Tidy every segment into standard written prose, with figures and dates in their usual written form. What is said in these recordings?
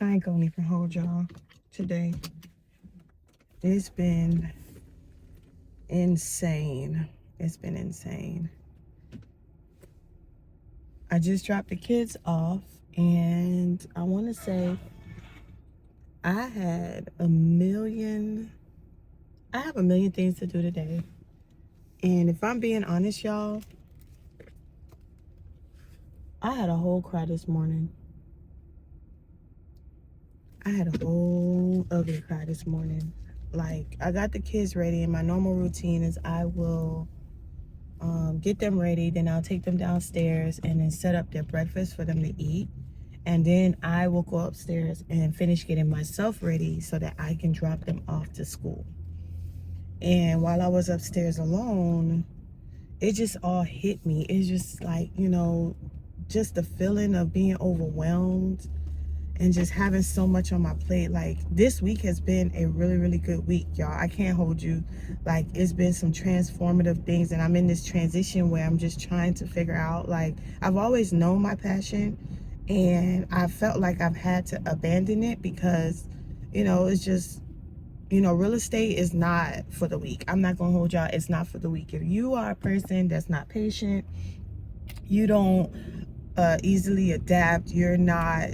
I ain't gonna even hold y'all today. It's been insane. It's been insane. I just dropped the kids off, and I want to say I had a million. I have a million things to do today. And if I'm being honest, y'all, I had a whole cry this morning. I had a whole ugly cry this morning. Like, I got the kids ready, and my normal routine is I will get them ready, then I'll take them downstairs and then set up their breakfast for them to eat. And then I will go upstairs and finish getting myself ready so that I can drop them off to school. And while I was upstairs alone, it just all hit me. It's just like, just the feeling of being overwhelmed and just having so much on my plate. Like, this week has been a really, really good week, y'all. I can't hold you. Like, it's been some transformative things, and I'm in this transition where I'm just trying to figure out, like, I've always known my passion, and I felt like I've had to abandon it because, it's just, real estate is not for the weak. I'm not gonna hold y'all. It's not for the weak. If you are a person that's not patient, you don't easily adapt, you're not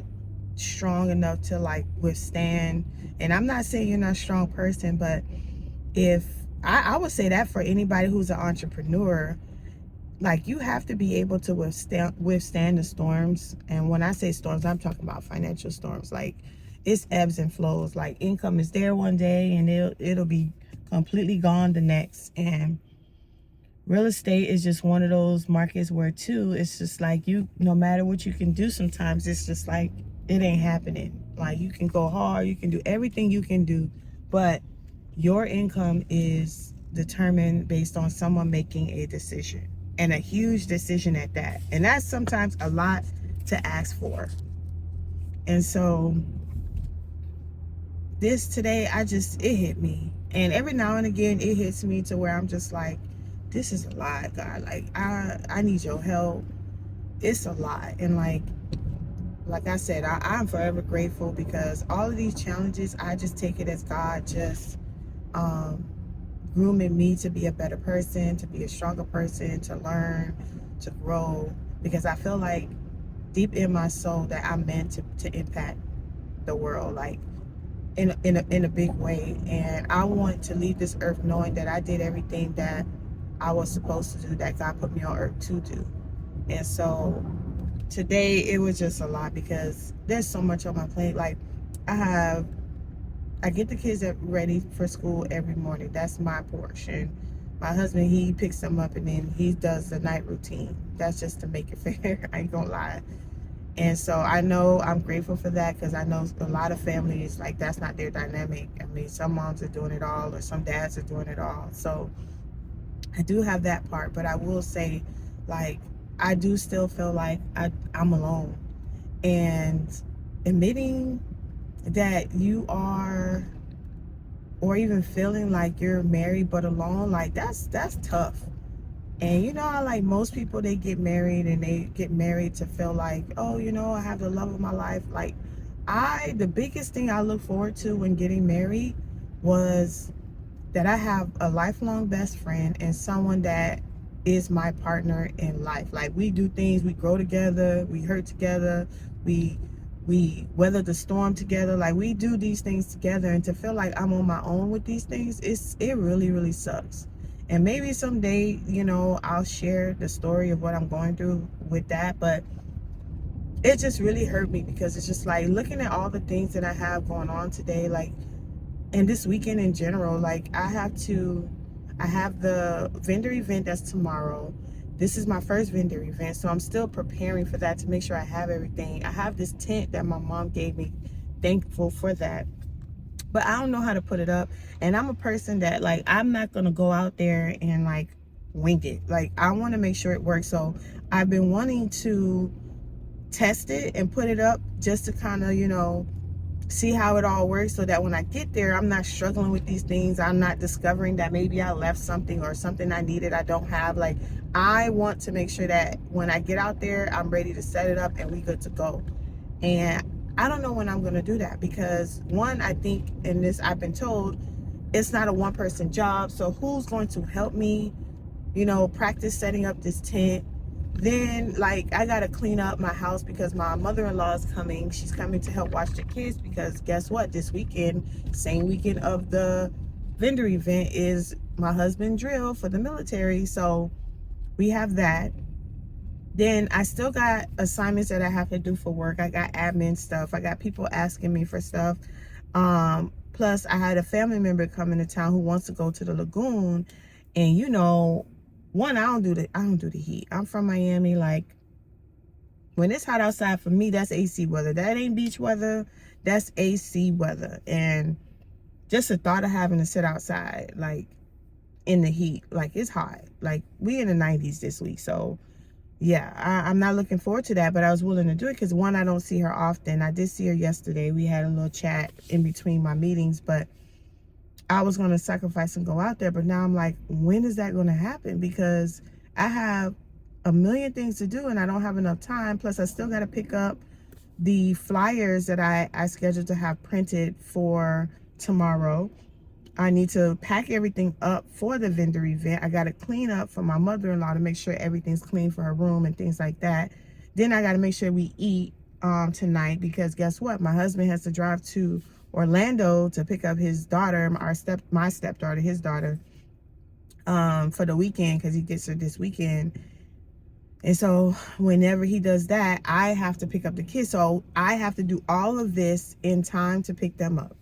strong enough to like withstand. And I'm not saying you're not a strong person, but if I would say that for anybody who's an entrepreneur, like, you have to be able to withstand the storms. And when I say storms, I'm talking about financial storms. Like, it's ebbs and flows. Like, income is there one day and it'll be completely gone the next. And real estate is just one of those markets where, too, it's just like, no matter what you can do, sometimes it's just like it ain't happening. Like, you can go hard, you can do everything you can do, but your income is determined based on someone making a decision, and a huge decision at that. And that's sometimes a lot to ask for. And so this today, it hit me. And every now and again, it hits me to where I'm just like, this is a lot, God. Like, I need your help. It's a lot. And like I said, I'm forever grateful, because all of these challenges, I just take it as God just um, grooming me to be a better person, to be a stronger person, to learn, to grow. Because I feel like deep in my soul that I'm meant to impact the world. Like, in a big way. And I want to leave this earth knowing that I did everything that I was supposed to do, that God put me on earth to do. And so today it was just a lot, because there's so much on my plate. Like, I get the kids ready for school every morning. That's my portion. My husband, he picks them up and then he does the night routine. That's just to make it fair. I ain't gonna lie. And so I know I'm grateful for that, because I know a lot of families, like, that's not their dynamic. I mean, some moms are doing it all, or some dads are doing it all. So I do have that part, but I will say, like, I do still feel like I'm alone. And admitting that you are, or even feeling like you're married but alone, like, that's tough. And how, like, most people, they get married and they get married to feel like, oh, I have the love of my life. Like, the biggest thing I look forward to when getting married was that I have a lifelong best friend and someone that is my partner in life. Like, we do things, we grow together, we hurt together, we weather the storm together. Like, we do these things together, and to feel like I'm on my own with these things, it really, really sucks. And maybe someday, I'll share the story of what I'm going through with that, but it just really hurt me, because it's just like looking at all the things that I have going on today, like, and this weekend in general. Like, I have the vendor event that's tomorrow. This is my first vendor event, so I'm still preparing for that to make sure I have everything. I have this tent that my mom gave me, thankful for that, but I don't know how to put it up. And I'm a person that, like, I'm not gonna go out there and like wing it. Like, I want to make sure it works. So I've been wanting to test it and put it up, just to kind of, see how it all works, so that when I get there, I'm not struggling with these things. I'm not discovering that maybe I left something, or something I needed I don't have. Like, I want to make sure that when I get out there, I'm ready to set it up and we good to go. And I don't know when I'm going to do that because one, I think in this, I've been told it's not a one person job. So who's going to help me, practice setting up this tent? Then, like, I got to clean up my house because my mother-in-law is coming. She's coming to help watch the kids because guess what? This weekend, same weekend of the vendor event, is my husband drill for the military. So we have that. Then I still got assignments that I have to do for work. I got admin stuff. I got people asking me for stuff. Plus I had a family member come into town who wants to go to the lagoon. And one, I don't do the heat. I'm from Miami. Like, when it's hot outside, for me, that's AC weather. That ain't beach weather. That's AC weather. And just the thought of having to sit outside, like, in the heat, like, it's hot. Like, we in the 90s this week. So yeah, I'm not looking forward to that, but I was willing to do it because one, I don't see her often. I did see her yesterday. We had a little chat in between my meetings, but I was going to sacrifice and go out there. But now I'm like, when is that going to happen? Because I have a million things to do and I don't have enough time. Plus, I still got to pick up the flyers that I scheduled to have printed for tomorrow. I need to pack everything up for the vendor event. I got to clean up for my mother-in-law to make sure everything's clean for her room and things like that. Then I got to make sure we eat tonight because guess what? My husband has to drive to Orlando to pick up his daughter, my stepdaughter, his daughter, for the weekend because he gets her this weekend. And so whenever he does that, I have to pick up the kids. So I have to do all of this in time to pick them up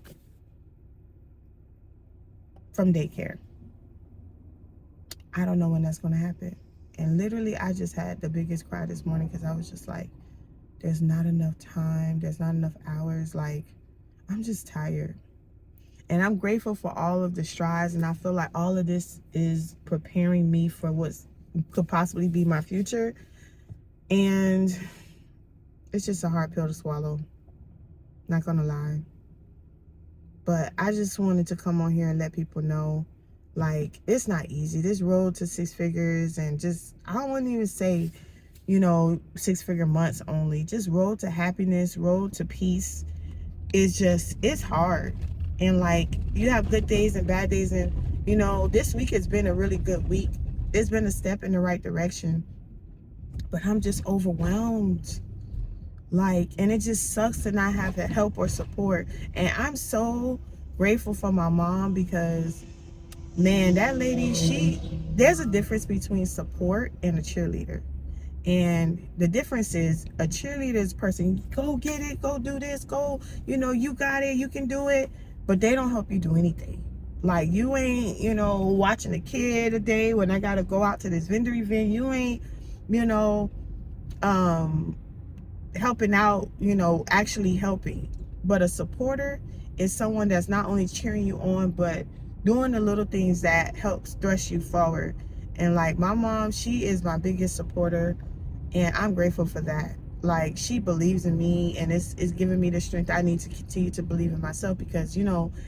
from daycare. I don't know when that's going to happen. And literally, I just had the biggest cry this morning because I was just like, there's not enough time. There's not enough hours. Like, I'm just tired. And I'm grateful for all of the strides. And I feel like all of this is preparing me for what could possibly be my future. And it's just a hard pill to swallow. Not going to lie. But I just wanted to come on here and let people know, like, it's not easy. This road to six figures and just, I wouldn't even say, 6-figure months only. Just road to happiness, road to peace. It's hard. And, like, you have good days and bad days. And, this week has been a really good week. It's been a step in the right direction. But I'm just overwhelmed. Like, and it just sucks to not have the help or support. And I'm so grateful for my mom because, man, that lady, there's a difference between support and a cheerleader. And the difference is a cheerleader is a person, go get it, go do this, go, you got it, you can do it. But they don't help you do anything. Like, you ain't, watching a kid a day when I got to go out to this vendor event. You ain't, helping out, actually helping. But a supporter is someone that's not only cheering you on, but doing the little things that helps thrust you forward. And like my mom, she is my biggest supporter, and I'm grateful for that. Like, she believes in me, and it's giving me the strength I need to continue to believe in myself because,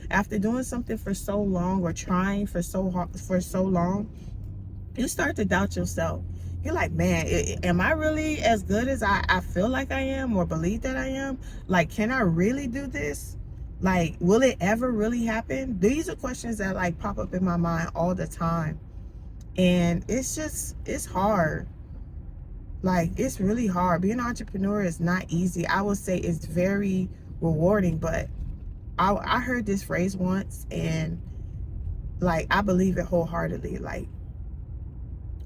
after doing something for so long or trying for so long, you start to doubt yourself. You're like, man, am I really as good as I feel like I am or believe that I am? Like, can I really do this? Like, will it ever really happen? These are questions that, like, pop up in my mind all the time. And it's hard. Like, it's really hard. Being an entrepreneur is not easy. I would say it's very rewarding, but I heard this phrase once, and, like, I believe it wholeheartedly. Like,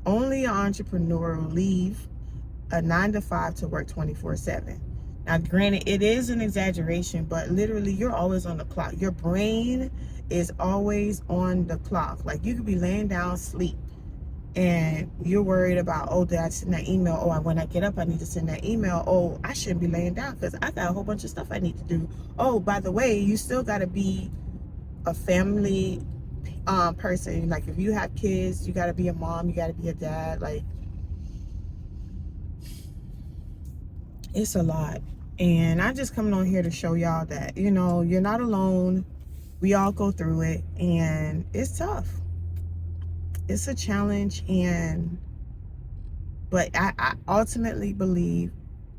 only an entrepreneur will leave a 9-to-5 to work 24/7. Now, granted, it is an exaggeration, but literally, you're always on the clock. Your brain is always on the clock. Like, you could be laying down, sleep, and you're worried about, oh, did I send that email? Oh, when I get up, I need to send that email. Oh, I shouldn't be laying down because I got a whole bunch of stuff I need to do. Oh, by the way, you still got to be a family person. Like, if you have kids, you got to be a mom, you got to be a dad. Like, it's a lot. And I just coming on here to show y'all that, you're not alone. We all go through it, and it's tough. It's a challenge, but I ultimately believe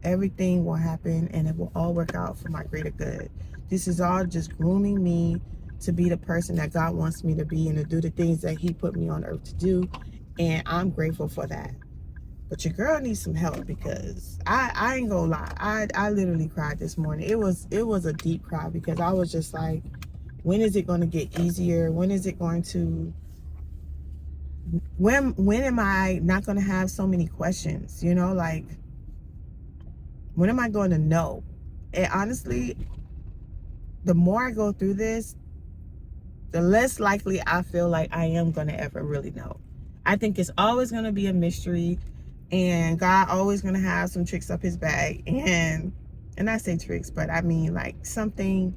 Everything will happen and it will all work out for my greater good. This is all just grooming me to be the person that God wants me to be and to do the things that He put me on earth to do. And I'm grateful for that. But your girl needs some help because I ain't gonna lie. I literally cried this morning. It was a deep cry because I was just like, when is it gonna get easier? When is it going to when am I not gonna have so many questions? Like, when am I going to know? And honestly, the more I go through this, the less likely I feel like I am going to ever really know. I think it's always going to be a mystery, and God always going to have some tricks up his bag. And I say tricks, but I mean like something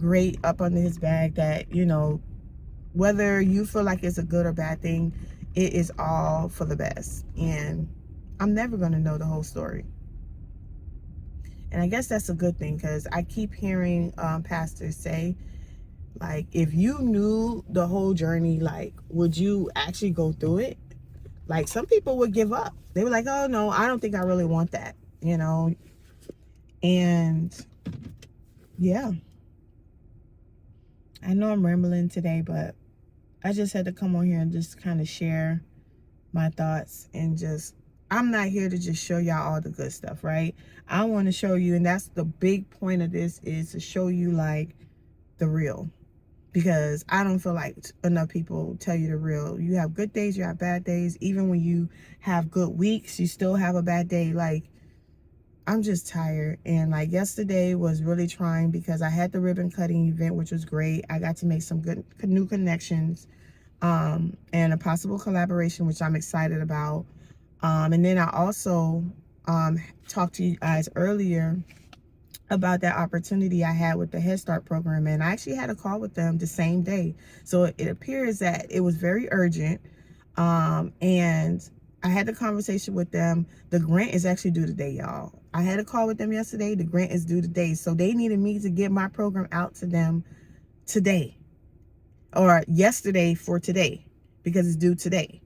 great up under his bag that, whether you feel like it's a good or bad thing, it is all for the best. And I'm never going to know the whole story. And I guess that's a good thing because I keep hearing pastors say, like, if you knew the whole journey, like, would you actually go through it? Like, some people would give up. They were like, oh, no, I don't think I really want that, And, yeah, I know I'm rambling today, but I just had to come on here and just kind of share my thoughts and I'm not here to just show y'all all the good stuff, right? I want to show you, and that's the big point of this, is to show you, like, the real. Because I don't feel like enough people tell you the real. You have good days, you have bad days. Even when you have good weeks, you still have a bad day. Like, I'm just tired. And like yesterday was really trying because I had the ribbon cutting event, which was great. I got to make some good new connections and a possible collaboration, which I'm excited about. And then I also talked to you guys earlier about that opportunity I had with the Head Start program, and I actually had a call with them the same day. So it appears that it was very urgent, and I had the conversation with them. The grant is actually due today, y'all. I had a call with them yesterday. The grant is due today, so they needed me to get my program out to them today, or yesterday for today, because it's due today.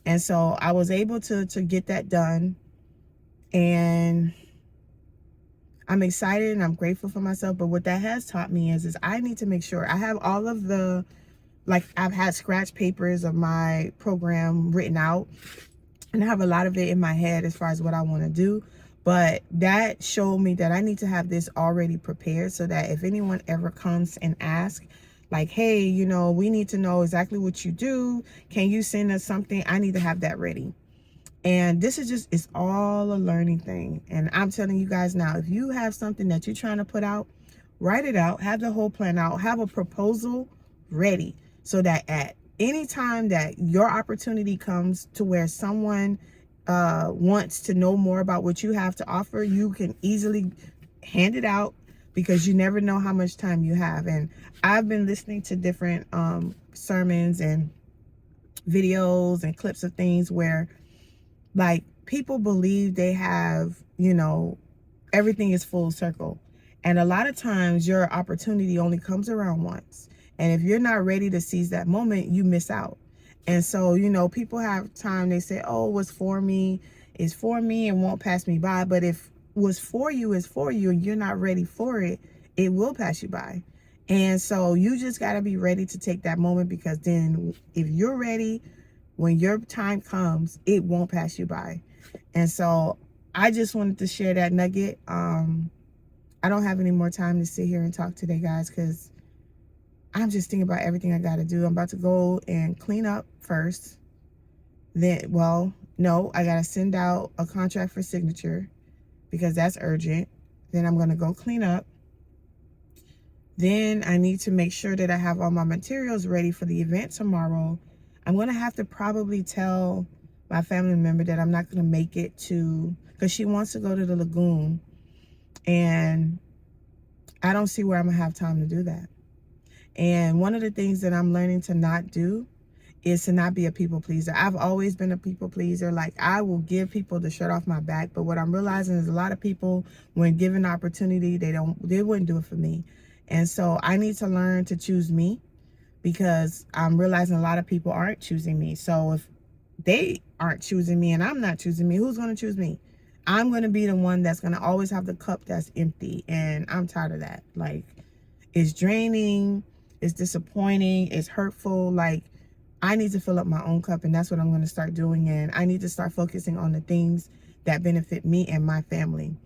And so I was able to get that done, and I'm excited and I'm grateful for myself. But what that has taught me is I need to make sure I have all of the, like, I've had scratch papers of my program written out, and I have a lot of it in my head as far as what I want to do. But that showed me that I need to have this already prepared so that if anyone ever comes and asks, like, hey, we need to know exactly what you do. Can you send us something? I need to have that ready. And this is it's all a learning thing. And I'm telling you guys now, if you have something that you're trying to put out, write it out, have the whole plan out, have a proposal ready so that at any time that your opportunity comes to where someone wants to know more about what you have to offer, you can easily hand it out because you never know how much time you have. And I've been listening to different sermons and videos and clips of things where, like, people believe they have, everything is full circle. And a lot of times your opportunity only comes around once. And if you're not ready to seize that moment, you miss out. And so, people have time, they say, oh, what's for me is for me and won't pass me by. But if what's for you is for you and you're not ready for it, it will pass you by. And so you just got to be ready to take that moment, because then if you're ready, when your time comes, it won't pass you by. And so I just wanted to share that nugget. I don't have any more time to sit here and talk today, guys, because I'm just thinking about everything I got to do. I'm about to go and clean up first. Then, well, no, I got to send out a contract for signature because that's urgent. Then I'm going to go clean up. Then I need to make sure that I have all my materials ready for the event tomorrow. I'm going to have to probably tell my family member that I'm not going to make it because she wants to go to the lagoon. And I don't see where I'm going to have time to do that. And one of the things that I'm learning to not do is to not be a people pleaser. I've always been a people pleaser. Like, I will give people the shirt off my back. But what I'm realizing is a lot of people, when given the opportunity, they wouldn't do it for me. And so I need to learn to choose me, because I'm realizing a lot of people aren't choosing me. So if they aren't choosing me and I'm not choosing me, who's going to choose me? I'm going to be the one that's going to always have the cup that's empty. And I'm tired of that. Like, it's draining, it's disappointing, it's hurtful. Like, I need to fill up my own cup, and that's what I'm going to start doing. And I need to start focusing on the things that benefit me and my family.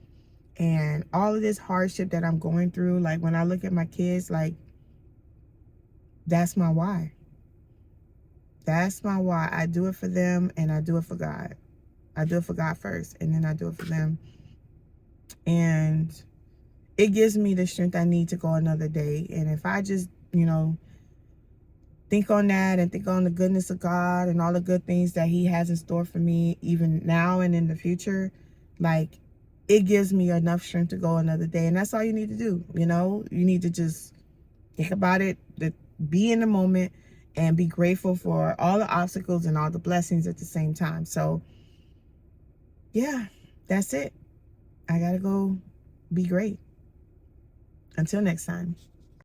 And all of this hardship that I'm going through, like when I look at my kids, like, that's my why. That's my why. I do it for them, and I do it for God. I do it for God first, and then I do it for them. And it gives me the strength I need to go another day. And if I just, think on that and think on the goodness of God and all the good things that He has in store for me, even now and in the future, like, it gives me enough strength to go another day. And that's all you need to do. You need to just think about it, be in the moment, and be grateful for all the obstacles and all the blessings at the same time. So, yeah, that's it. I gotta go be great. Until next time.